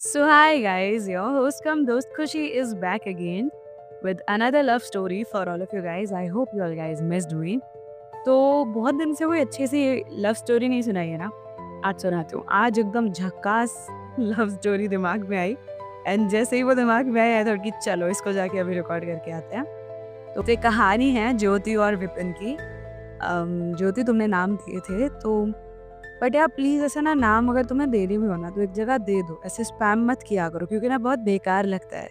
So hi guys, your host come Dost Khushi is back again with another love story for all of you guys. I hope you all guys missed me. तो बहुत दिन से कोई अच्छी सी love story नहीं सुनाई है ना, आज सुनाती हूँ। आज एकदम झक्कास लव स्टोरी दिमाग में आई एंड जैसे ही वो दिमाग में आई थोड़ा कि चलो इसको जाके अभी रिकॉर्ड करके आते हैं। तो ये कहानी है ज्योति और विपिन की। ज्योति तुमने नाम दिए थे तो बट यार प्लीज़ ऐसा ना नाम अगर तुम्हें देनी भी हो ना तो एक जगह दे दो, ऐसे स्पैम मत किया करो क्योंकि ना बहुत बेकार लगता है।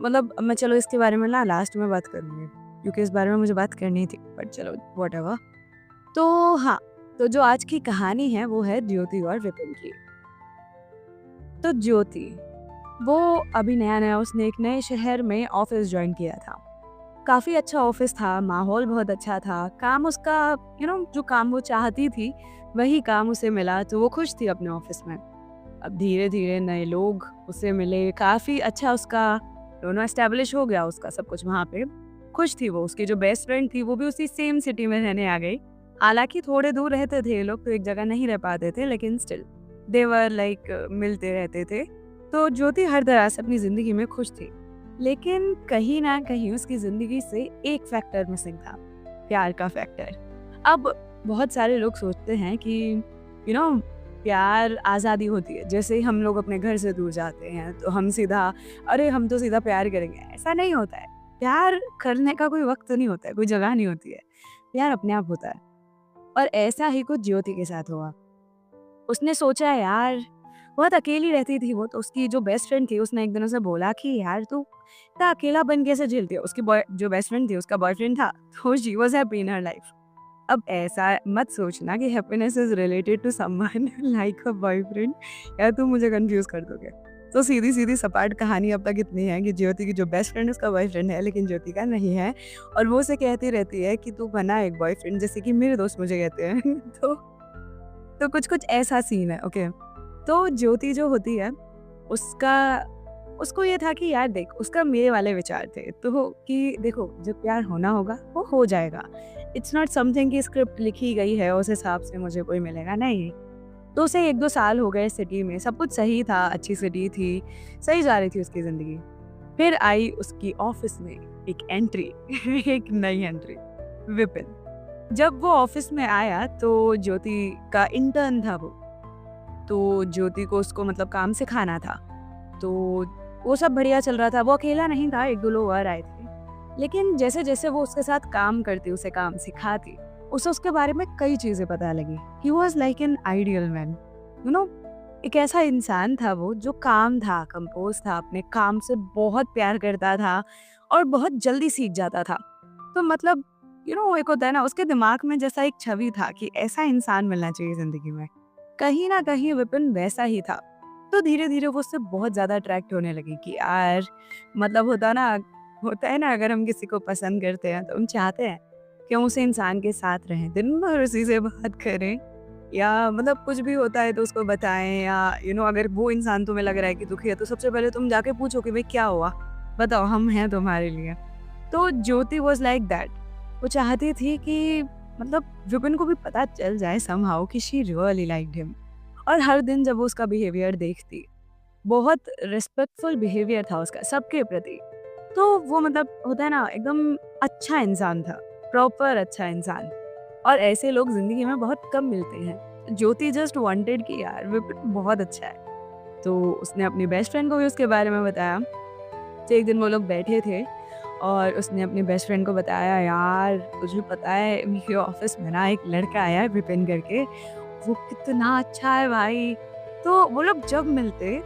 मतलब मैं चलो इसके बारे में ना लास्ट में बात करूँगी क्योंकि इस बारे में मुझे बात करनी थी, बट चलो व्हाटएवर। तो हाँ, तो जो आज की कहानी है वो है ज्योति और विपिन की। तो ज्योति, वो अभी नया-नया उसने एक नए शहर में ऑफ़िस जॉइन किया था। काफ़ी अच्छा ऑफ़िस था, माहौल बहुत अच्छा था, काम उसका जो काम वो चाहती थी, वही काम उसे मिला तो वो खुश थी अपने ऑफ़िस में। अब धीरे-धीरे नए लोग उसे मिले, काफ़ी अच्छा उसका एस्टेब्लिश हो गया उसका सब कुछ वहाँ पे। खुश थी वो, उसकी जो बेस्ट फ्रेंड थी वो भी उसी सेम सिटी में रहने आ गई। हालाँकि थोड़े दूर रहते थे ये लोग तो एक जगह नहीं रह पाते थे लेकिन स्टिल दे वर लाइक मिलते रहते थे। तो ज्योति हर तरह से अपनी ज़िंदगी में खुश थी। लेकिन कहीं न कहीं उसकी ज़िंदगी से एक फैक्टर मिसिंग था, प्यार का फैक्टर। अब बहुत सारे लोग सोचते हैं कि प्यार आज़ादी होती है। जैसे ही हम लोग अपने घर से दूर जाते हैं तो हम सीधा अरे! हम तो सीधा प्यार करेंगे, ऐसा नहीं होता है। प्यार करने का कोई वक़्त नहीं होता है, कोई जगह नहीं होती है। प्यार अपने आप होता है और ऐसा ही कुछ ज्योति के साथ हुआ। उसने सोचा यार, बहुत अकेली रहती थी वो, तो उसकी जो बेस्ट फ्रेंड थी उसने एक दिन उसे बोला कि यार तू इतना अकेलापन कैसे झेलती है? उसकी बॉय जो बेस्ट फ्रेंड थी उसका बॉयफ्रेंड था, तो she was happy in her life. अब ऐसा मत सोचना कि happiness is related to someone like a boyfriend, या तुम मुझे कन्फ्यूज़ कर दोगे। तो सीधी-सीधी सपाट कहानी अब तक इतनी है कि ज्योति की जो बेस्ट फ्रेंड है उसका बॉयफ्रेंड है लेकिन ज्योति का नहीं है और वो उसे कहती रहती है कि तू बना एक बॉयफ्रेंड, जैसे कि मेरे दोस्त मुझे कहते हैं। तो कुछ-कुछ ऐसा सीन है, ओके। तो ज्योति जो होती है उसका उसको ये था कि यार देख, उसका मेरे वाले विचार थे तो कि देखो जब प्यार होना होगा वो हो जाएगा। इट्स नॉट समथिंग कि स्क्रिप्ट लिखी गई है उस हिसाब से मुझे कोई मिलेगा, नहीं। तो उसे 1-2 साल हो गए सिटी में, सब कुछ सही था, अच्छी सिटी थी, सही जा रही थी उसकी ज़िंदगी। फिर आई उसकी ऑफ़िस में एक एंट्री एक नई एंट्री, विपिन। जब वो ऑफ़िस में आया तो ज्योति का इंटर्न था वो। तो ज्योति को उसको मतलब काम सिखाना था। तो वो सब बढ़िया चल रहा था, वो अकेला नहीं था, 1-2 लोग और आए थे। लेकिन जैसे-जैसे वो उसके साथ काम करती, उसे काम सिखाती, उसे उसके बारे में कई चीज़ें पता लगी। He was like an ideal man, you know एक ऐसा इंसान था वो जो काम था, कंपोज़ था, अपने काम से बहुत प्यार करता था और बहुत जल्दी सीख जाता था। तो मतलब एक होता है ना, उसके दिमाग में जैसा एक छवि था कि ऐसा इंसान मिलना चाहिए ज़िंदगी में। कहीं न कहीं विपिन वैसा ही था। तो धीरे-धीरे वो उससे बहुत ज़्यादा अट्रैक्ट होने लगी कि यार मतलब होता है ना, अगर हम किसी को पसंद करते हैं तो हम चाहते हैं कि हम उस इंसान के साथ रहें, दिन भर उसी से बात करें या मतलब कुछ भी होता है तो उसको बताएँ या अगर वो इंसान तुम्हें लग रहा है कि दुखी है तो सबसे पहले तुम जाके पूछो कि भई क्या हुआ? बताओ, हम हैं तुम्हारे लिए। तो ज्योति वाज़ लाइक दैट। वो चाहती थी कि मतलब विपिन को भी पता चल जाए समहाउ कि शी रियली लाइक्ड हिम। और हर दिन जब वो उसका बिहेवियर देखती, बहुत रिस्पेक्टफुल बिहेवियर था उसका सबके प्रति। तो वो मतलब होता है ना, एकदम अच्छा इंसान था, प्रॉपर अच्छा इंसान। और ऐसे लोग ज़िंदगी में बहुत कम मिलते हैं। ज्योति जस्ट वांटेड कि यार विपिन बहुत अच्छा है। तो उसने अपनी बेस्ट फ्रेंड को भी उसके बारे में बताया। तो एक दिन वो लोग बैठे थे और उसने अपनी बेस्ट फ्रेंड को बताया, यार तुझे पता है मेरे ऑफिस में ना एक लड़का आया है विपिन करके, वो कितना अच्छा है भाई। तो वो लोग जब मिलते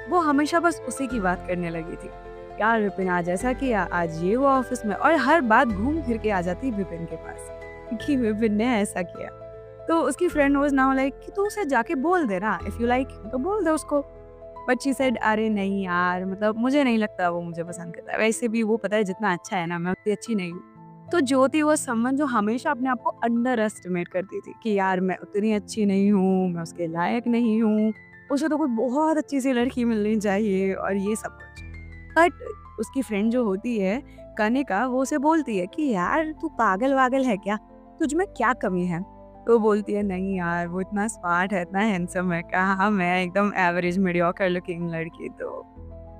वो हमेशा बस उसी की बात करने लगी थी। यार विपिन आज ऐसा किया, आज ये हुआ ऑफिस में, और हर बात घूम फिर के आ जाती विपिन के पास कि विपिन ने ऐसा किया। तो उसकी फ्रेंड वाज नाउ लाइक कि तू उसे जाके बोल दे ना, इफ यू लाइक तो बोल दे उसको। बट शी सेड अरे नहीं यार, मतलब मुझे नहीं लगता वो मुझे पसंद करता है, वैसे भी वो पता है जितना अच्छा है ना मैं उतनी अच्छी नहीं हूँ। तो ज्योति वो समवन जो हमेशा अपने आप को अंडर एस्टिमेट करती थी कि यार मैं उतनी अच्छी नहीं हूँ, मैं उसके लायक नहीं हूँ, उसे तो कोई बहुत अच्छी सी लड़की मिलनी चाहिए और ये सब कुछ। बट उसकी फ्रेंड जो होती है कनिका, वो उसे बोलती है कि यार तू पागल वागल है क्या, तुझ में क्या कमी है, तो बोलती है नहीं यार वो इतना स्मार्ट है, इतना हैंडसम है, कहाँ मैं एकदम एवरेज मीडियोकर लुकिंग लड़की, तो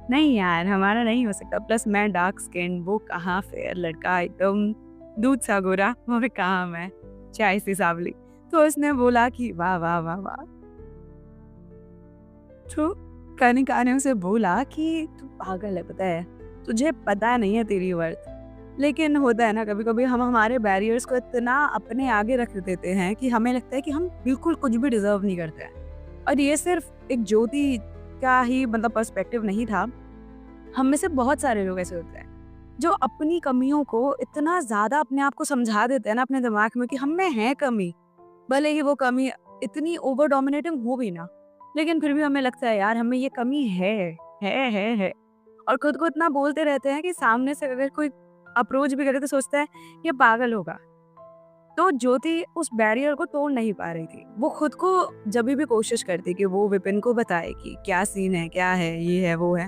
नहीं यार हमारा नहीं हो सकता। प्लस मैं डार्क स्किन, वो कहाँ फेयर लड़का एकदम दूध सा गोरा, वो भी कहाँ मैं चाय सी सावली। तो उसने बोला कि वाह वाह वाह वाह। तो कनिका ने उसे बोला कि तू पागल है, पता है तुझे पता नहीं है तेरी वर्थ। लेकिन होता है ना कभी कभी हम हमारे बैरियर्स को इतना अपने आगे रख देते हैं कि हमें लगता है कि हम बिल्कुल कुछ भी डिजर्व नहीं करते हैं। और ये सिर्फ एक ज्योति का ही मतलब पर्सपेक्टिव नहीं था, हम में से बहुत सारे लोग ऐसे होते हैं जो अपनी कमियों को इतना ज्यादा अपने आप को समझा देते हैं ना अपने दिमाग में कि हम में है कमी, भले ही वो कमी इतनी ओवर डोमिनेटिंग हो भी ना, लेकिन फिर भी हमें लगता है यार हमें ये कमी है। और खुद को इतना बोलते रहते हैं कि सामने से अगर कोई अप्रोच भी करे तो सोचता है ये पागल होगा। तो ज्योति उस बैरियर को तोड़ नहीं पा रही थी। वो खुद को जब भी कोशिश करती कि वो विपिन को बताए कि क्या सीन है, क्या है, ये है, वो है,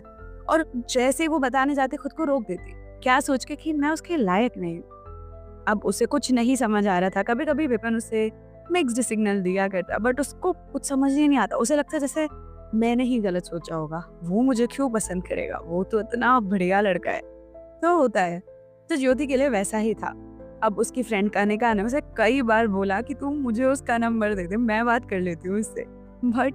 और जैसे ही वो बताने जाती खुद को रोक देती, क्या सोच के कि मैं उसके लायक नहीं हूँ। अब उसे कुछ नहीं समझ आ रहा था। कभी कभी विपिन उसे मिक्स्ड सिग्नल दिया करता, बट उसको कुछ समझ ही नहीं आता। उसे लगता जैसे मैंने ही गलत सोचा होगा, वो मुझे क्यों पसंद करेगा, वो तो इतना बढ़िया लड़का है। तो होता है, तो ज्योति के लिए वैसा ही था। अब उसकी फ्रेंड कनिका ने उसे कई बार बोला कि तुम मुझे उसका नंबर दे दे, मैं बात कर लेती हूँ उससे, बट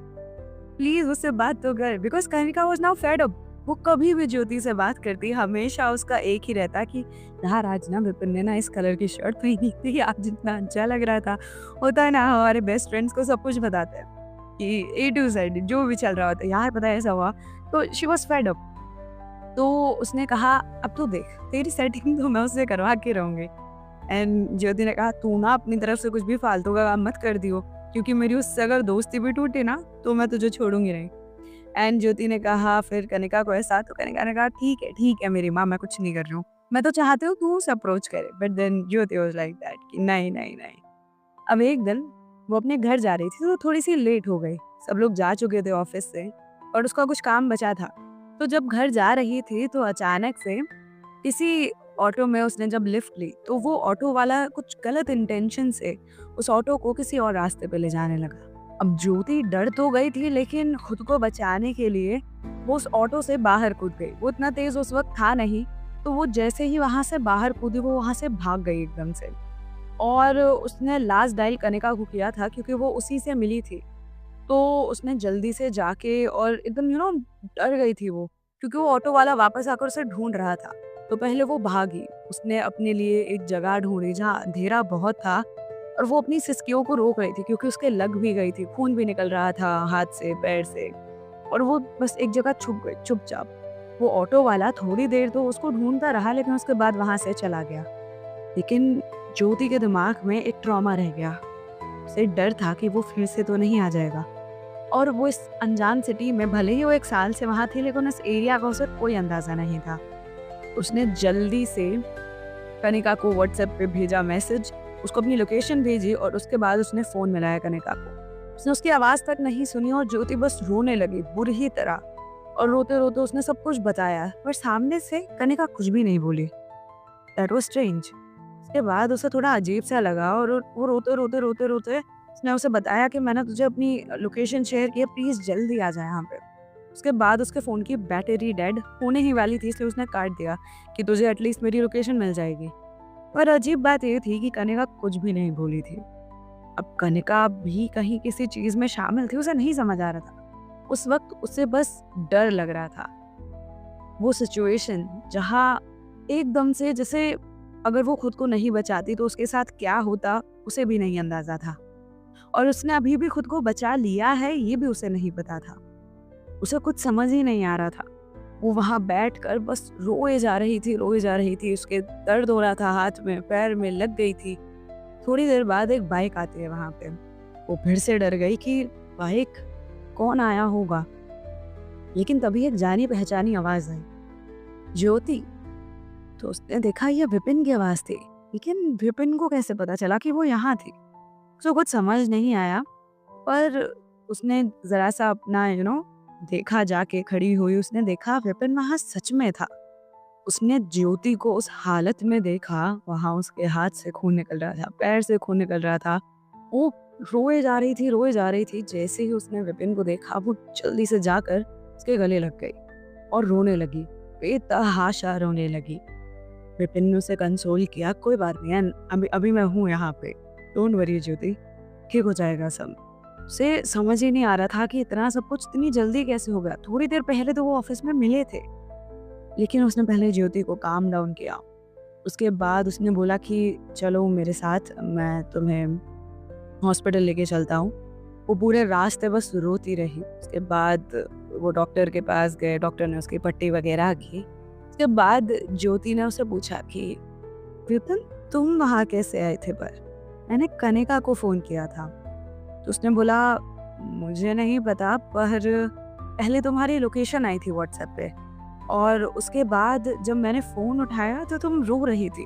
प्लीज उससे बात तो कर, because Kanika was now fed up. वो कभी भी ज्योति से बात करती हमेशा उसका एक ही रहता कि यार आज ना विपिन ने ना इस कलर की शर्ट पहनी थी, आज इतना अच्छा लग रहा था। होता है ना हमारे बेस्ट फ्रेंड्स को सब कुछ बताते हैं कि A to Z जो भी चल रहा होता है, यार पता है ऐसा हुआ। तो शी वाज फेड अप। तो उसने कहा अब तो देख तेरी सेटिंग तो मैं उससे करवा के रहूंगी। एंड ज्योति ने कहा तू ना अपनी तरफ से कुछ भी फालतू का काम मत कर दियो, क्योंकि मेरी उससे अगर दोस्ती भी टूटे ना तो मैं तुझे छोड़ूंगी नहीं। एंड ज्योति ने कहा फिर कनिका को ऐसा, तो कनिका ने कहा ठीक है मेरी माँ, मैं कुछ नहीं कर रही हूँ, मैं तो चाहती हूँ तू उसे अप्रोच करे। But then Jyoti was like that कि नहीं नहीं नहीं। अब एक दिन वो अपने घर जा रही थी तो थोड़ी सी लेट हो गई, सब लोग जा चुके थे ऑफिस से और उसका कुछ काम बचा था। तो जब घर जा रही थी तो अचानक से किसी ऑटो में उसने जब लिफ्ट ली तो वो ऑटो वाला कुछ गलत इंटेंशन से उस ऑटो को किसी और रास्ते पे ले जाने लगा। अब ज्योति डर तो गई थी, लेकिन खुद को बचाने के लिए वो उस ऑटो से बाहर कूद गई। वो इतना तेज उस वक्त था नहीं, तो वो जैसे ही वहां से बाहर कूदी वो वहां से भाग गई एकदम से। और उसने लास्ट डायल कनिका को किया था क्योंकि वो उसी से मिली थी। तो उसने जल्दी से जाके और एकदम डर गई थी वो, क्योंकि वो ऑटो वाला वापस आकर उसे ढूंढ रहा था। तो पहले वो भागी, उसने अपने लिए एक जगह ढूंढी जहाँ अंधेरा बहुत था और वो अपनी सिसकियों को रोक रही थी क्योंकि उसके लग भी गई थी, खून भी निकल रहा था हाथ से पैर से। और वो बस एक जगह छुप गई चुपचाप। वो ऑटो वाला थोड़ी देर तो उसको ढूंढता रहा, लेकिन उसके बाद वहां से चला गया। लेकिन ज्योति के दिमाग में एक ट्रॉमा रह गया। उसे डर था कि वो फिर से तो नहीं आ जाएगा। और वो इस अनजान सिटी में, भले ही वो 1 साल से वहां थी, लेकिन इस एरिया का उसे कोई अंदाजा नहीं था। उसने जल्दी से कनिका को व्हाट्सएप पे भेजा मैसेज, उसको अपनी लोकेशन भेजी और उसके बाद उसने फोन मिलाया कनिका को। उसने उसकी आवाज तक नहीं सुनी और ज्योति बस रोने लगी बुरी तरह। और रोते रोते उसने सब कुछ बताया, पर सामने से कनिका कुछ भी नहीं बोली। That was strange. उसके बाद उसे थोड़ा अजीब सा लगा और वो रोते रोते उसने उसे बताया कि मैंने तुझे अपनी लोकेशन शेयर की है, प्लीज जल्दी आ जाए यहाँ पे। उसके बाद उसके फ़ोन की बैटरी डेड होने ही वाली थी, इसलिए उसने काट दिया कि तुझे एटलीस्ट मेरी लोकेशन मिल जाएगी। पर अजीब बात ये थी कि कनिका कुछ भी नहीं बोली थी। अब कनिका भी कहीं किसी चीज़ में शामिल थी, उसे नहीं समझ आ रहा था। उस वक्त उसे बस डर लग रहा था। वो सिचुएशन जहाँ एकदम से जैसे अगर वो खुद को नहीं बचाती तो उसके साथ क्या होता उसे भी नहीं अंदाजा था। और उसने अभी भी खुद को बचा लिया है ये भी उसे नहीं पता था। उसे कुछ समझ ही नहीं आ रहा था। वो वहाँ बैठकर बस रोए जा रही थी। उसके दर्द हो रहा था, हाथ में पैर में लग गई थी। थोड़ी देर बाद एक बाइक आती है वहाँ पे। वो फिर से डर गई कि बाइक, कौन आया होगा। लेकिन तभी एक जानी पहचानी आवाज आई, ज्योति। तो उसने देखा ये विपिन की आवाज थी, लेकिन विपिन को कैसे पता चला कि वो यहाँ थी। उसको कुछ समझ नहीं आया, पर उसने जरा सा अपना देखा, जाके खड़ी हुई उसने देखा विपिन वहां सच में था। उसने ज्योति को उस हालत में देखा, वहां उसके हाथ से खून निकल रहा था, पैर से खून निकल रहा था। वो रोए जा रही थी। जैसे ही उसने विपिन को देखा, वो जल्दी से जाकर उसके गले लग गई और रोने लगी, बेतहाशा रोने लगी। विपिन ने उसे कंसोल किया, कोई बात नहीं है, अभी अभी मैं हूँ यहाँ पे, डोंट वरी ज्योति, ठीक हो जाएगा सब। उसे समझ ही नहीं आ रहा था कि इतना सब कुछ इतनी जल्दी कैसे हो गया। थोड़ी देर पहले तो वो ऑफिस में मिले थे, लेकिन उसने पहले ज्योति को काम डाउन किया। उसके बाद उसने बोला कि चलो मेरे साथ, मैं तुम्हें हॉस्पिटल लेके चलता हूँ। वो पूरे रास्ते बस रोती रही। उसके बाद वो डॉक्टर के पास गए, डॉक्टर ने उसकी पट्टी वगैरह की। उसके बाद ज्योति ने उससे पूछा कि विपिन, तुम वहाँ कैसे आए थे? पर मैंने कनिका को फ़ोन किया था। तो उसने बोला, मुझे नहीं पता, पर पहले तुम्हारी लोकेशन आई थी व्हाट्सएप पे, और उसके बाद जब मैंने फ़ोन उठाया तो तुम रो रही थी।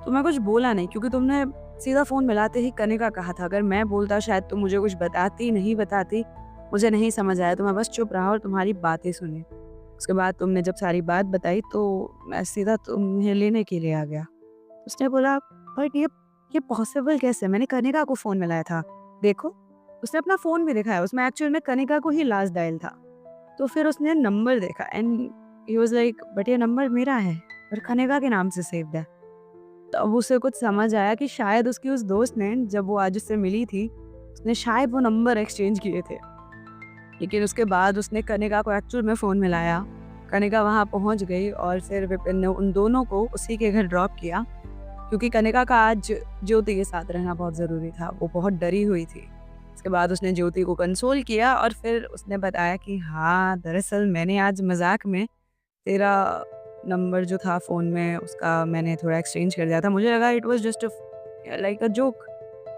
तो मैं कुछ बोला नहीं, क्योंकि तुमने सीधा फ़ोन मिलाते ही कनिका कहा था। अगर मैं बोलता शायद तुम मुझे कुछ बताती, नहीं बताती, मुझे नहीं समझ आया, तो मैं बस चुप रहा और तुम्हारी बातें सुनी। उसके बाद तुमने जब सारी बात बताई तो मैं सीधा तुम्हें लेने के लिए आ गया। उसने बोला, बट ये पॉसिबल कैसे? मैंने कनिका को फ़ोन मिलाया था। देखो, उसने अपना फ़ोन भी दिखाया, उसमें एक्चुअल में कनिका को ही लास्ट डायल था। तो फिर उसने नंबर देखा and he was like, but ये नंबर मेरा है और कनिका के नाम से सेव्ड है। तब उसे कुछ समझ आया कि शायद उसकी उस दोस्त ने, जब वो आज उससे मिली थी, उसने शायद वो नंबर एक्सचेंज किए थे। लेकिन उसके बाद उसने कनिका को एक्चुअल में फ़ोन मिलाया। कनिका वहाँ पहुँच गई और फिर विपिन ने उन दोनों को उसी के घर ड्रॉप किया, क्योंकि कनिका का आज ज्योति के साथ रहना बहुत ज़रूरी था। वो बहुत डरी हुई थी। उसके बाद उसने ज्योति को कंसोल किया और फिर उसने बताया कि हाँ, दरअसल मैंने आज मज़ाक में तेरा नंबर जो था फ़ोन में, उसका मैंने थोड़ा एक्सचेंज कर दिया था। मुझे लगा it was just like a joke,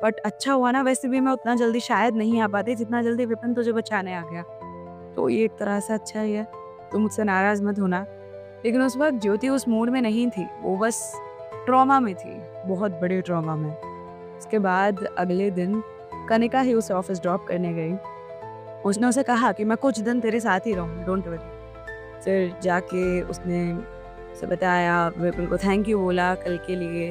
but अच्छा हुआ ना, वैसे भी मैं उतना जल्दी शायद नहीं आ पाती जितना जल्दी विपिन तुझे बचाने आ गया। तो ये एक तरह से अच्छा ही है, तुम मुझसे नाराज़ मत होना। लेकिन उस वक़्त ज्योति उस मूड में नहीं थी, वो बस ट्रॉमा में थी, बहुत बड़े ट्रॉमा में। उसके बाद अगले दिन कनिका ही उसे ऑफ़िस ड्रॉप करने गई। उसने उसे कहा कि मैं कुछ दिन तेरे साथ ही रहूँ, डोंट वरी। फिर जाके उसने उसे बताया, विपिन को थैंक यू बोला कल के लिए।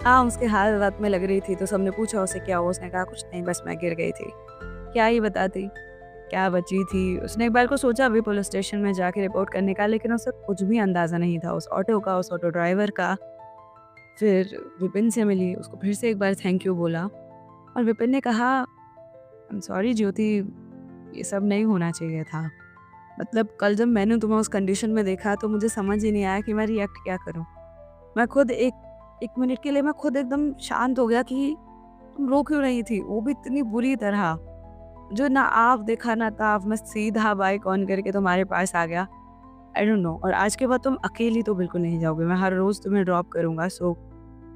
हाँ, उसके हाथ में लग रही थी, तो सबने पूछा उसे क्या हुआ? उसने कहा कुछ नहीं, बस मैं गिर गई थी। क्या ही बताती, क्या बची थी? उसने एक बार को सोचा भी पुलिस स्टेशन में जाके रिपोर्ट करने का, लेकिन उसे कुछ भी अंदाज़ा नहीं था उस ऑटो का, उस ऑटो ड्राइवर का। फिर विपिन से मिली, उसको फिर से एक बार थैंक यू बोला और विपिन ने कहा, आई एम सॉरी ज्योति, ये सब नहीं होना चाहिए था। मतलब कल जब मैंने तुम्हें उस कंडीशन में देखा तो मुझे समझ ही नहीं आया कि मैं रिएक्ट क्या करूँ। मैं खुद एक मिनट के लिए मैं खुद एकदम शांत हो गया कि तुम रो क्यों रही थी? वो भी इतनी बुरी तरह, जो ना आप देखा ना ताफ, मैं सीधा बाइक ऑन करके तुम्हारे पास आ गया। आई डोंट नो, और आज के बाद तुम अकेली तो बिल्कुल नहीं जाओगे। मैं हर रोज़ तुम्हें ड्रॉप करूँगा, सो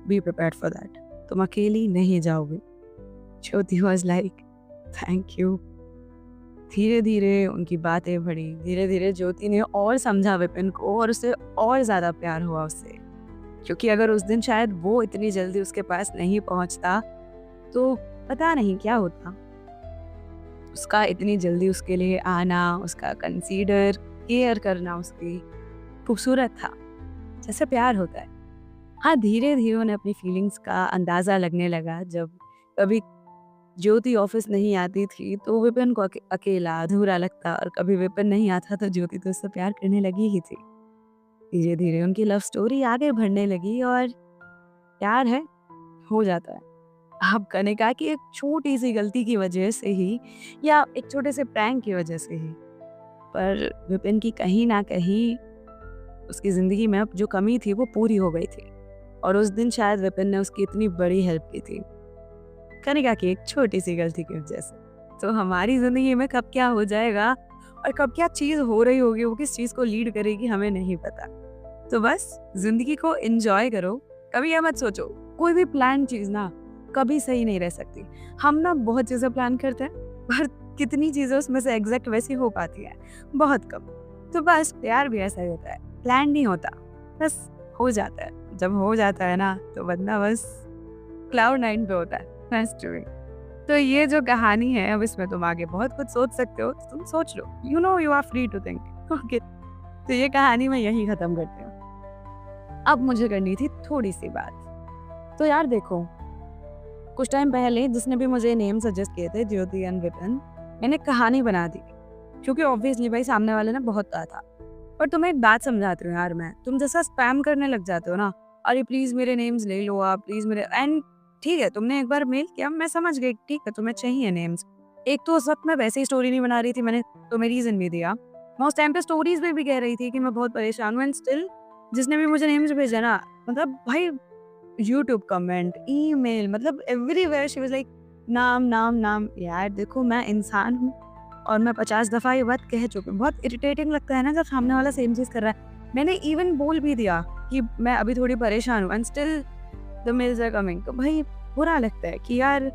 बी प्रिपेयर्ड फॉर दैट। तुम अकेली नहीं जाओगे। ज्योति वाज़ लाइक, थैंक यू। धीरे-धीरे उनकी बातें बढ़ी, धीरे-धीरे ज्योति ने और समझा विपिन को और उसे और ज़्यादा प्यार हुआ उससे। क्योंकि अगर उस दिन शायद वो इतनी जल्दी उसके पास नहीं पहुँचता, तो पता नहीं क्या होता। उसका इतनी जल्दी उसके लिए आना, उसका कंसीडर, केयर करना उसकी, खूबसूरत था, जैसे प्यार होता है। हाँ, धीरे-धीरे उन्हें अपनी फीलिंग्स का अंदाज़ा लगने लगा। जब कभी ज्योति ऑफ़िस नहीं आती थी, तो विपिन को अकेला, अधूरा लगता, और कभी विपिन नहीं आता तो ज्योति तो उससे प्यार करने लगी ही थी। धीरे-धीरे उनकी लव स्टोरी आगे बढ़ने लगी और प्यार है, हो जाता है। अब कनिका की एक छोटी-सी गलती की वजह से ही, या एक छोटे से प्रैंक की वजह से ही, पर विपिन की कहीं न कहीं उसकी ज़िंदगी में अब जो कमी थी वो पूरी हो गई थी। और उस दिन शायद विपिन ने उसकी इतनी बड़ी हेल्प की थी, कनिका की एक छोटी-सी गलती की वजह से। तो हमारी ज़िंदगी में कब क्या हो जाएगा और कब क्या चीज़ हो रही होगी, वो किस चीज़ को लीड करेगी, हमें नहीं पता। तो बस ज़िंदगी को एन्जॉय करो। कभी ये मत सोचो, कोई भी प्लान चीज़ ना कभी सही नहीं रह सकती। हम ना बहुत चीज़ें प्लान करते हैं, पर कितनी चीज़ें उसमें से एग्ज़ैक्ट वैसी हो पाती हैं, बहुत कम। तो बस प्यार भी ऐसा ही होता है, प्लान नहीं होता, बस हो जाता है। जब हो जाता है ना, तो बंदा बस क्लाउड 9 पे होता है। बस डूइंग। तो ये जो कहानी है, अब इसमें तुम आगे बहुत कुछ सोच सकते हो, तुम सोच लो। You are free to think. Okay, तो ये कहानी मैं यहीं ख़त्म करती हूँ। अब मुझे करनी थी थोड़ी सी बात। तो यार देखो, कुछ टाइम पहले जिसने भी मुझे नेम सजेस्ट किए थे, ज्योति एंड विपिन, मैंने कहानी बना दी, क्योंकि ऑब्वियसली भाई सामने वाले ने बहुत कहा था। पर तुम्हें एक बात समझाती हूँ यार मैं, तुम जैसा स्पैम करने लग जाते हो ना, अरे प्लीज़ मेरे नेम्स ले लो आप, प्लीज़ मेरे एंड ठीक है, तुमने एक बार मेल किया, मैं समझ गई, ठीक है तुम्हें चाहिए नेम्स। एक तो उस वक़्त मैं वैसे ही स्टोरी नहीं बना रही थी, मैंने तुम्हें रीज़न भी दिया। मैं उस टाइम पे स्टोरीज़ में भी कह रही थी कि मैं बहुत परेशान हूँ एंड स्टिल जिसने भी मुझे नेम्स भेजा ना, मतलब भाई यूट्यूब कमेंट, ईमेल, मतलब एवरीवेयर शी वाज़ लाइक नाम, नाम, नाम। यार देखो मैं इंसान हूँ और मैं 50 दफ़ा ये बात कह चुकी हूँ। बहुत इरिटेटिंग लगता है ना जब सामने वाला सेम चीज़ कर रहा है। मैंने इवन बोल भी दिया कि मैं अभी थोड़ी परेशान हूँ and still the mails are coming. तो भाई बुरा लगता है कि यार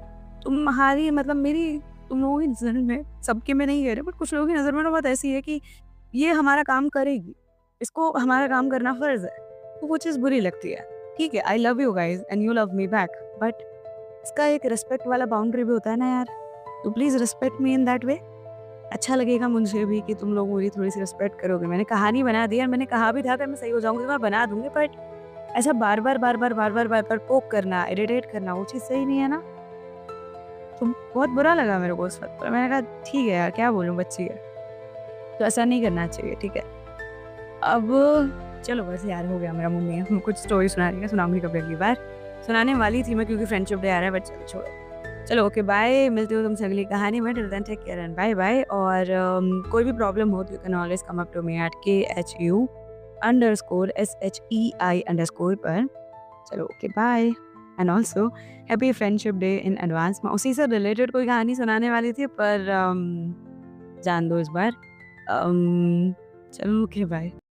तुम्हारी मतलब मेरी तुम लोगों की नज़र में, सबके में नहीं कह रहे, बट कुछ लोगों की नज़र में ना बात ऐसी है कि ये हमारा काम करेगी, इसको हमारा काम करना फ़र्ज़ है। तो वो चीज़ बुरी लगती है। ठीक है, I love you guys and you love me back, but इसका एक रिस्पेक्ट वाला बाउंड्री भी होता है ना यार। तो please respect me in that way. अच्छा लगेगा मुझे भी कि तुम लोग मेरी थोड़ी-सी रिस्पेक्ट करोगे। मैंने कहानी बना दी और मैंने कहा भी था कि मैं सही हो जाऊँगी तो मैं बना दूँगी, बट ऐसा बार-बार, बार-बार, बार-बार, बार-बार पोक करना, इरिटेट करना, वो चीज़ सही नहीं है ना। तो बहुत बुरा लगा मेरे को उस वक़्त पर। मैंने कहा ठीक है यार, क्या बोलूँ, बच्ची है। तो ऐसा नहीं करना चाहिए, ठीक है। अब चलो बस यार हो गया, मेरा मुँह में कुछ स्टोरी सुना रही है, सुनाऊँगी कभी अगली बार। सुनाने वाली थी मैं क्योंकि फ्रेंडशिप डे आ रहा है, बट चलो छोड़ो। चलो ओके बाय, मिलती हूँ तुमसे अगली कहानी में। Till then take care and bye bye. और कोई भी प्रॉब्लम हो तो you can always come up to me at KHU_SHEI_ पर। चलो okay bye and also happy friendship day in advance. मैं उसी से रिलेटेड कोई कहानी सुनाने वाली थी पर जान दो इस बार। चलो ओके बाय।